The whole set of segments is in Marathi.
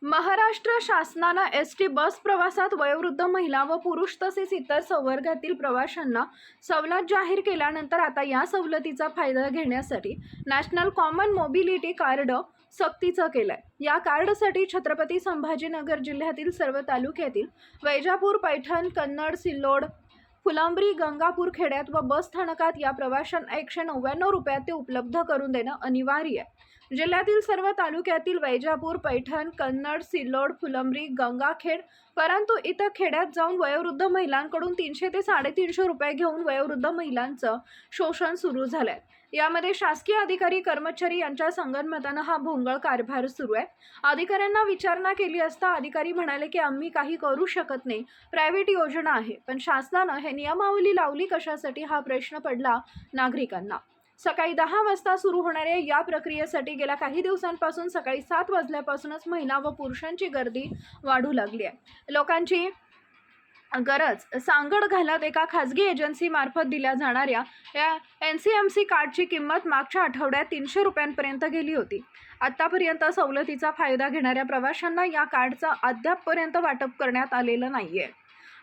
महाराष्ट्र शासनानं एसटी बस प्रवासात वयोवृद्ध महिला व पुरुष तसेच इतर संवर्गातील प्रवाशांना सवलत जाहीर केल्यानंतर आता या सवलतीचा फायदा घेण्यासाठी नॅशनल कॉमन मोबिलिटी कार्ड सक्तीचं केलंय। या कार्डसाठी छत्रपती संभाजीनगर जिल्ह्यातील सर्व तालुक्यातील वैजापूर, पैठण, कन्नड, सिल्लोड, फुलंब्री, गंगापूर खेड्यात व बस स्थानकात या प्रवाशांना 199 रुपयात ते उपलब्ध करून देणं अनिवार्य आहे। जिल्ह्यातील सर्व तालुक्यातील वैजापूर, पैठण, कन्नड, सिल्लोड, फुलंब्री, गंगाखेड, परंतु इथं खेड्यात जाऊन वयोवृद्ध महिलांकडून 300 ते 350 रुपये घेऊन वयोवृद्ध महिलांचं शोषण सुरू झालंय। यामध्ये शासकीय अधिकारी कर्मचारी यांच्या संगनमतानं हा भोंगळ कारभार सुरू आहे। अधिकाऱ्यांना विचारणा केली असता अधिकारी म्हणाले की आम्ही काही करू शकत नाही, प्रायव्हेट योजना आहे। पण शासनानं हे नियमावली लावली कशासाठी हा प्रश्न पडला नागरिकांना। सकाळी 10 वाजता सुरू होणाऱ्या या प्रक्रियेसाठी गेल्या काही दिवसांपासून सकाळी 7 वाजल्यापासूनच महिला व पुरुषांची गर्दी वाढू लागली आहे। लोकांची गरज सांगड घालत एका खाजगी एजन्सी मार्फत दिल्या जाणाऱ्या या NCMC कार्डची किंमत मागच्या आठवड्यात 300 रुपयांपर्यंत गेली होती। आतापर्यंत सवलतीचा फायदा घेणाऱ्या प्रवाशांना या कार्डचा अद्यापपर्यंत वाटप करण्यात आलेलं नाहीये।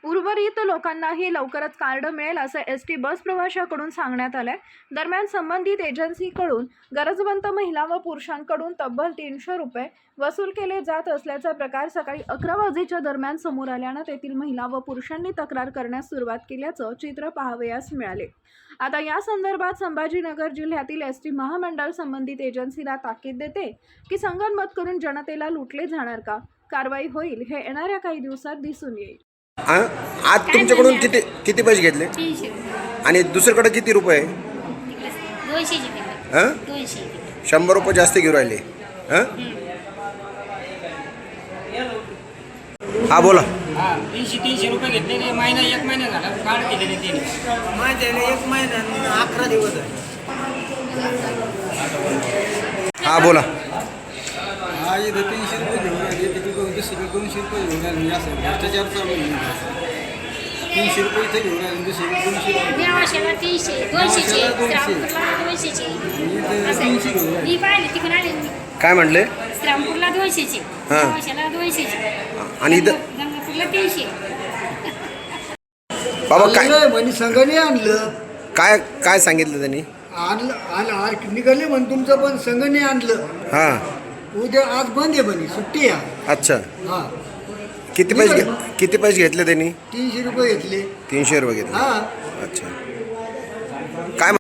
उर्वरित लोकांनाही लवकरच कार्ड मिळेल असं एसटी बस प्रवाशाकडून सांगण्यात आलंय। दरम्यान संबंधित एजन्सीकडून गरजवंत महिला व पुरुषांकडून तब्बल 300 रुपये वसूल केले जात असल्याचा प्रकार सकाळी 11 वाजेच्या दरम्यान समोर आल्यानं तेथील महिला व पुरुषांनी तक्रार करण्यास सुरुवात केल्याचं चित्र पाहावयास मिळाले। आता या संदर्भात संभाजीनगर जिल्ह्यातील एसटी महामंडळ संबंधित एजन्सीला ताकीद देते की संगनमत करून जनतेला लुटले जाणार का, कारवाई होईल हे येणाऱ्या काही दिवसात दिसून येईल। आज तुमच्याकडून किती पैसे घेतले 300 आणि दुसरीकडे किती रुपये? 200 100 रुपये जास्त घेऊन राहिले। हा बोला। 300 रुपये घेतले एक महिना झाला कार्ड केलेले त्याने माझ्याने 1 महिना 11 दिवस आहे। हा बोला। हा इथं 300 रुपये घेऊन आले, तिथे 200 रुपये घेऊन आले, असं भ्रष्टाचार चालू आहे। 300 रुपये इथे घेऊन आले, 200 देवाशाला 300 200 मी पाहिले तिकडे आले काय म्हणले? श्रामपूरला 200 देवाशाला 200 आणि इथं गंगापूरला 300 बाबा काय म्हणे संघाने आणलं, काय काय सांगितलं त्यांनी? आणलं निघाले म्हणे तुमचं, पण संघाने आणलं। हां उद्या आज बंद आहे म्हणे, सुट्टी आहे। अच्छा, हा किती पैसे घेतले त्यांनी? 300 रुपये घेतले। 300 रुपये घेतले। हा अच्छा।